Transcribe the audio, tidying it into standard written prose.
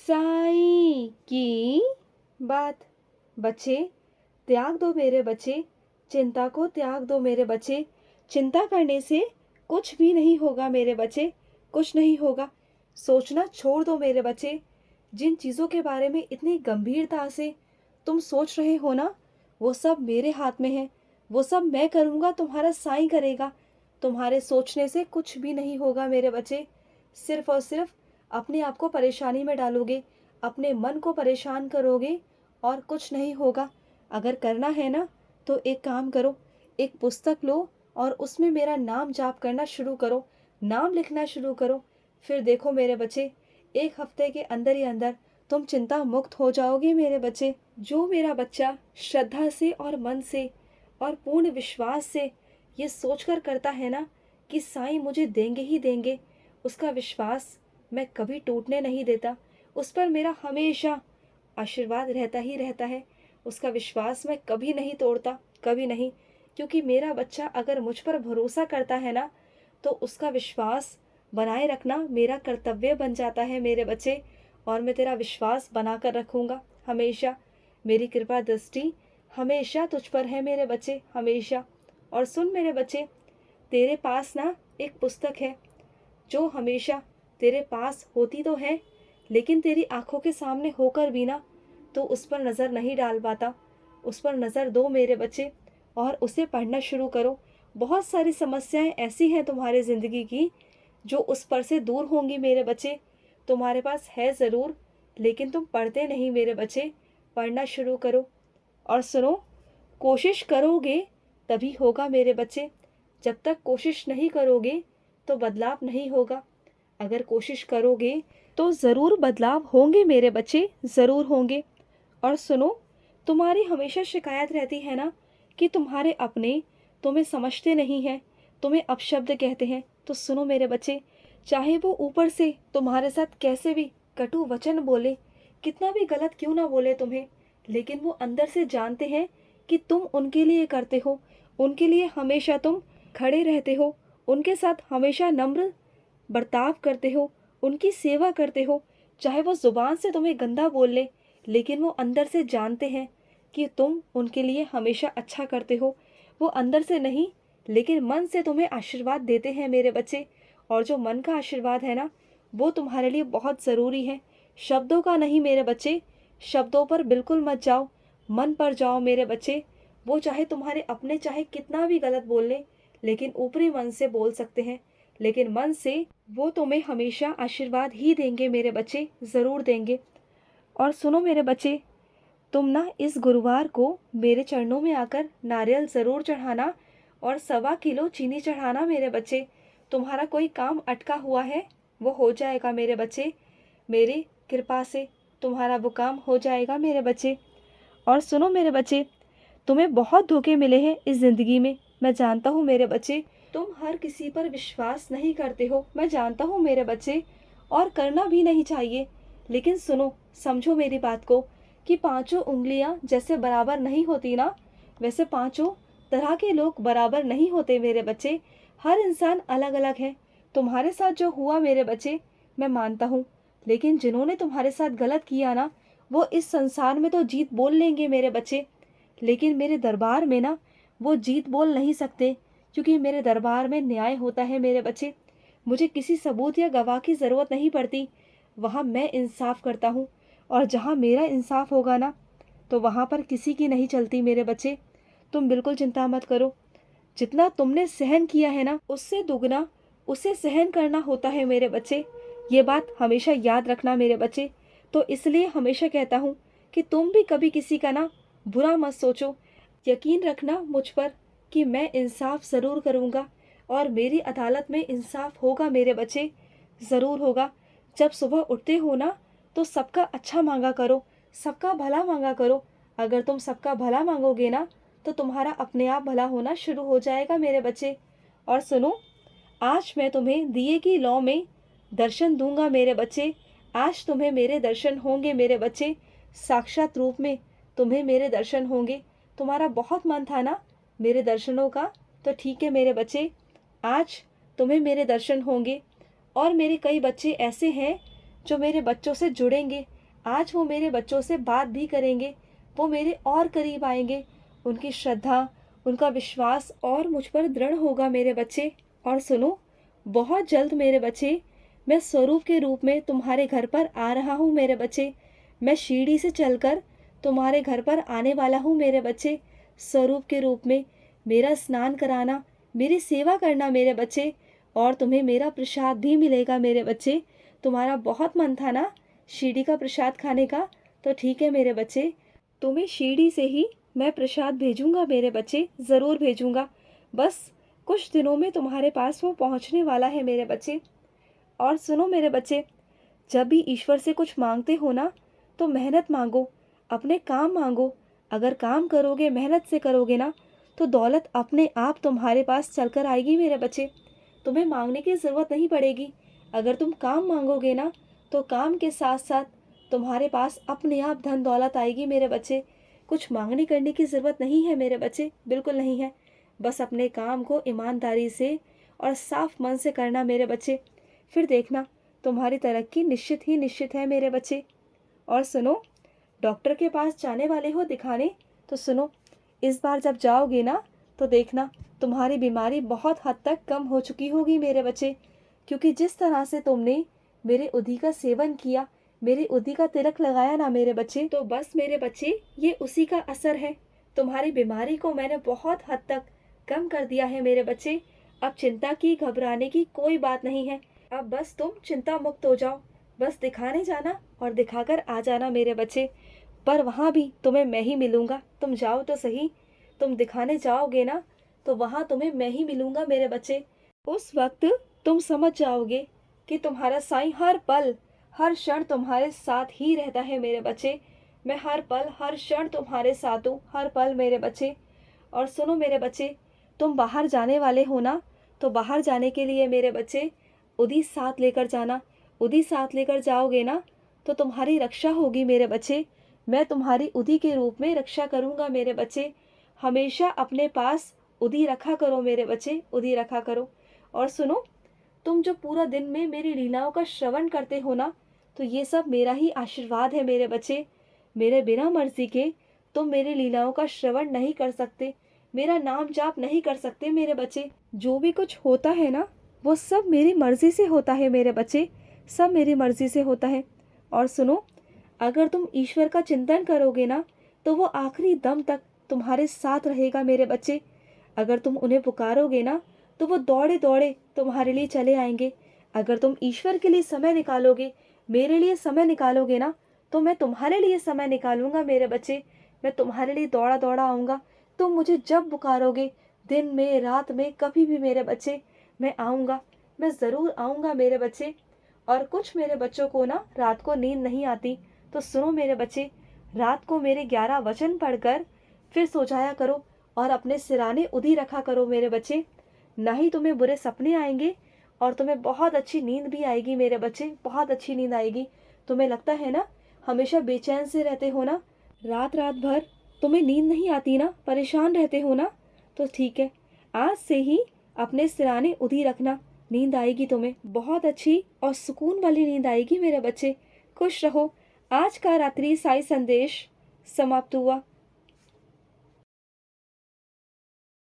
साईं की बात। बच्चे, त्याग दो मेरे बच्चे, चिंता को त्याग दो मेरे बच्चे। चिंता करने से कुछ भी नहीं होगा मेरे बच्चे, कुछ नहीं होगा। सोचना छोड़ दो मेरे बच्चे। जिन चीज़ों के बारे में इतनी गंभीरता से तुम सोच रहे हो ना, वो सब मेरे हाथ में है। वो सब मैं करूँगा, तुम्हारा साईं करेगा। तुम्हारे सोचने से कुछ भी नहीं होगा मेरे बच्चे। सिर्फ और सिर्फ अपने आप को परेशानी में डालोगे, अपने मन को परेशान करोगे और कुछ नहीं होगा। अगर करना है ना तो एक काम करो, एक पुस्तक लो और उसमें मेरा नाम जाप करना शुरू करो, नाम लिखना शुरू करो। फिर देखो मेरे बच्चे, एक हफ्ते के अंदर ही अंदर तुम चिंता मुक्त हो जाओगे मेरे बच्चे। जो मेरा बच्चा श्रद्धा से और मन से और पूर्ण विश्वास से ये सोचकर करता है ना कि साईं मुझे देंगे ही देंगे, उसका विश्वास मैं कभी टूटने नहीं देता। उस पर मेरा हमेशा आशीर्वाद रहता ही रहता है। उसका विश्वास मैं कभी नहीं तोड़ता, कभी नहीं। क्योंकि मेरा बच्चा अगर मुझ पर भरोसा करता है ना तो उसका विश्वास बनाए रखना मेरा कर्तव्य बन जाता है मेरे बच्चे। और मैं तेरा विश्वास बना कर रखूँगा हमेशा। मेरी कृपा दृष्टि हमेशा तुझ पर है मेरे बच्चे, हमेशा। और सुन मेरे बच्चे, तेरे पास ना एक पुस्तक है जो हमेशा तेरे पास होती तो है, लेकिन तेरी आंखों के सामने होकर भी ना तो उस पर नज़र नहीं डाल पाता। उस पर नज़र दो मेरे बच्चे और उसे पढ़ना शुरू करो। बहुत सारी समस्याएं ऐसी हैं तुम्हारे ज़िंदगी की जो उस पर से दूर होंगी मेरे बच्चे। तुम्हारे पास है ज़रूर, लेकिन तुम पढ़ते नहीं मेरे बच्चे। पढ़ना शुरू करो। और सुनो, कोशिश करोगे तभी होगा मेरे बच्चे। जब तक कोशिश नहीं करोगे तो बदलाव नहीं होगा। अगर कोशिश करोगे तो ज़रूर बदलाव होंगे मेरे बच्चे, ज़रूर होंगे। और सुनो, तुम्हारी हमेशा शिकायत रहती है ना कि तुम्हारे अपने तुम्हें समझते नहीं हैं, तुम्हें अपशब्द कहते हैं। तो सुनो मेरे बच्चे, चाहे वो ऊपर से तुम्हारे साथ कैसे भी कटु वचन बोले, कितना भी गलत क्यों ना बोले तुम्हें, लेकिन वो अंदर से जानते हैं कि तुम उनके लिए करते हो, उनके लिए हमेशा तुम खड़े रहते हो, उनके साथ हमेशा नम्र बर्ताव करते हो, उनकी सेवा करते हो। चाहे वो ज़ुबान से तुम्हें गंदा बोल ले, लेकिन वो अंदर से जानते हैं कि तुम उनके लिए हमेशा अच्छा करते हो। वो अंदर से नहीं, लेकिन मन से तुम्हें आशीर्वाद देते हैं मेरे बच्चे। और जो मन का आशीर्वाद है ना, वो तुम्हारे लिए बहुत ज़रूरी है, शब्दों का नहीं मेरे बच्चे। शब्दों पर बिल्कुल मत जाओ, मन पर जाओ मेरे बच्चे। वो चाहे तुम्हारे अपने चाहे कितना भी गलत बोल ले, लेकिन ऊपरी मन से बोल सकते हैं, लेकिन मन से वो तुम्हें हमेशा आशीर्वाद ही देंगे मेरे बच्चे, ज़रूर देंगे। और सुनो मेरे बच्चे, तुम ना इस गुरुवार को मेरे चरणों में आकर नारियल ज़रूर चढ़ाना और 1.25 किलो चीनी चढ़ाना मेरे बच्चे। तुम्हारा कोई काम अटका हुआ है वो हो जाएगा मेरे बच्चे, मेरी कृपा से तुम्हारा वो काम हो जाएगा मेरे बच्चे। और सुनो मेरे बच्चे, तुम्हें बहुत धोखे मिले हैं इस ज़िंदगी में, मैं जानता हूँ मेरे बच्चे। तुम हर किसी पर विश्वास नहीं करते हो, मैं जानता हूँ मेरे बच्चे, और करना भी नहीं चाहिए। लेकिन सुनो, समझो मेरी बात को कि पांचों उंगलियां जैसे बराबर नहीं होती ना, वैसे पांचों तरह के लोग बराबर नहीं होते मेरे बच्चे। हर इंसान अलग अलग है। तुम्हारे साथ जो हुआ मेरे बच्चे, मैं मानता हूँ, लेकिन जिन्होंने तुम्हारे साथ गलत किया ना, वो इस संसार में तो जीत बोल लेंगे मेरे बच्चे, लेकिन मेरे दरबार में ना वो जीत बोल नहीं सकते, क्योंकि मेरे दरबार में न्याय होता है मेरे बच्चे। मुझे किसी सबूत या गवाह की ज़रूरत नहीं पड़ती। वहाँ मैं इंसाफ करता हूँ, और जहाँ मेरा इंसाफ होगा ना तो वहाँ पर किसी की नहीं चलती मेरे बच्चे। तुम बिल्कुल चिंता मत करो। जितना तुमने सहन किया है ना, उससे दुगना उसे सहन करना होता है मेरे बच्चे। ये बात हमेशा याद रखना मेरे बच्चे। तो इसलिए हमेशा कहता हूँ कि तुम भी कभी किसी का ना बुरा मत सोचो। यकीन रखना मुझ पर कि मैं इंसाफ ज़रूर करूँगा, और मेरी अदालत में इंसाफ होगा मेरे बच्चे, ज़रूर होगा। जब सुबह उठते हो ना तो सबका अच्छा मांगा करो, सबका भला मांगा करो। अगर तुम सबका भला मांगोगे ना तो तुम्हारा अपने आप भला होना शुरू हो जाएगा मेरे बच्चे। और सुनो, आज मैं तुम्हें दिए की लौ में दर्शन दूंगा मेरे बच्चे। आज तुम्हें मेरे दर्शन होंगे मेरे बच्चे, साक्षात रूप में तुम्हें मेरे दर्शन होंगे। तुम्हारा बहुत मन था ना मेरे दर्शनों का, तो ठीक है मेरे बच्चे, आज तुम्हें मेरे दर्शन होंगे। और मेरे कई बच्चे ऐसे हैं जो मेरे बच्चों से जुड़ेंगे, आज वो मेरे बच्चों से बात भी करेंगे, वो मेरे और करीब आएंगे, उनकी श्रद्धा, उनका विश्वास और मुझ पर दृढ़ होगा मेरे बच्चे। और सुनो, बहुत जल्द मेरे बच्चे, मैं स्वरूप के रूप में तुम्हारे घर पर आ रहा हूँ मेरे बच्चे। मैं सीढ़ी से चलकर तुम्हारे घर पर आने वाला हूँ मेरे बच्चे, स्वरूप के रूप में। मेरा स्नान कराना, मेरी सेवा करना मेरे बच्चे, और तुम्हें मेरा प्रसाद भी मिलेगा मेरे बच्चे। तुम्हारा बहुत मन था ना शिरडी का प्रसाद खाने का, तो ठीक है मेरे बच्चे, तुम्हें शिरडी से ही मैं प्रसाद भेजूंगा मेरे बच्चे, ज़रूर भेजूंगा। बस कुछ दिनों में तुम्हारे पास वो पहुंचने वाला है मेरे बच्चे। और सुनो मेरे बच्चे, जब भी ईश्वर से कुछ मांगते हो ना, तो मेहनत मांगो, अपने काम मांगो। अगर काम करोगे, मेहनत से करोगे ना, तो दौलत अपने आप तुम्हारे पास चलकर आएगी मेरे बच्चे। तुम्हें मांगने की ज़रूरत नहीं पड़ेगी। अगर तुम काम मांगोगे ना, तो काम के साथ साथ तुम्हारे पास अपने आप धन दौलत आएगी मेरे बच्चे। कुछ मांगने करने की ज़रूरत नहीं है मेरे बच्चे, बिल्कुल नहीं है। बस अपने काम को ईमानदारी से और साफ मन से करना मेरे बच्चे, फिर देखना तुम्हारी तरक्की निश्चित ही निश्चित है मेरे बच्चे। और सुनो, डॉक्टर के पास जाने वाले हो दिखाने, तो सुनो, इस बार जब जाओगे ना, तो देखना तुम्हारी बीमारी बहुत हद तक कम हो चुकी होगी मेरे बच्चे। क्योंकि जिस तरह से तुमने मेरे उधी का सेवन किया, मेरे उधी का तिलक लगाया ना मेरे बच्चे, तो बस मेरे बच्चे ये उसी का असर है। तुम्हारी बीमारी को मैंने बहुत हद तक कम कर दिया है मेरे बच्चे। अब चिंता की, घबराने की कोई बात नहीं है। अब बस तुम चिंता मुक्त हो जाओ। बस दिखाने जाना और दिखाकर आ जाना मेरे बच्चे। पर वहाँ भी तुम्हें मैं ही मिलूंगा, तुम जाओ तो सही। तुम दिखाने जाओगे ना, तो वहाँ तुम्हें मैं ही मिलूंगा मेरे बच्चे। उस वक्त तुम समझ जाओगे कि तुम्हारा साईं हर पल हर क्षण तुम्हारे साथ ही रहता है मेरे बच्चे। मैं हर पल हर क्षण तुम्हारे साथ हूँ, हर पल मेरे बच्चे। और सुनो मेरे बच्चे, तुम बाहर जाने वाले हो ना, तो बाहर जाने के लिए मेरे बच्चे उदी साथ लेकर जाना। उदी साथ लेकर जाओगे ना, तो तुम्हारी रक्षा होगी मेरे बच्चे। मैं तुम्हारी उदी के रूप में रक्षा करूंगा मेरे बच्चे। हमेशा अपने पास उदी रखा करो मेरे बच्चे, उदी रखा करो। और सुनो, तुम जो पूरा दिन में मेरी लीलाओं का श्रवण करते हो ना, तो ये सब मेरा ही आशीर्वाद है मेरे बच्चे। मेरे बिना मर्जी के तुम मेरी लीलाओं का श्रवण नहीं कर सकते, मेरा नाम जाप नहीं कर सकते मेरे बच्चे। जो भी कुछ होता है ना, वो सब मेरी मर्जी से होता है मेरे बच्चे, सब मेरी मर्जी से होता है। और सुनो, अगर तुम ईश्वर का चिंतन करोगे ना, तो वो आखिरी दम तक तुम्हारे साथ रहेगा मेरे बच्चे। अगर तुम उन्हें पुकारोगे ना, तो वो दौड़े दौड़े तुम्हारे लिए चले आएंगे। अगर तुम ईश्वर के लिए समय निकालोगे, मेरे लिए समय निकालोगे ना, तो मैं तुम्हारे लिए समय निकालूंगा मेरे बच्चे। मैं तुम्हारे लिए दौड़ा दौड़ा आऊँगा। तुम मुझे जब पुकारोगे, दिन में रात में कभी भी मेरे बच्चे, मैं आऊँगा, मैं ज़रूर आऊँगा मेरे बच्चे। और कुछ मेरे बच्चों को ना रात को नींद नहीं आती, तो सुनो मेरे बच्चे, रात को मेरे 11 वचन पढ़कर फिर सो जाया करो और अपने सिराने उधी रखा करो मेरे बच्चे। नहीं तुम्हें बुरे सपने आएंगे और तुम्हें बहुत अच्छी नींद भी आएगी मेरे बच्चे, बहुत अच्छी नींद आएगी। तुम्हें लगता है ना हमेशा बेचैन से रहते हो ना, रात रात भर तुम्हें नींद नहीं आती ना, परेशान रहते हो ना, तो ठीक है, आज से ही अपने सिराने उधी रखना। नींद आएगी तुम्हें, बहुत अच्छी और सुकून वाली नींद आएगी मेरे बच्चे। खुश रहो। आज का रात्रि साई संदेश समाप्त हुआ।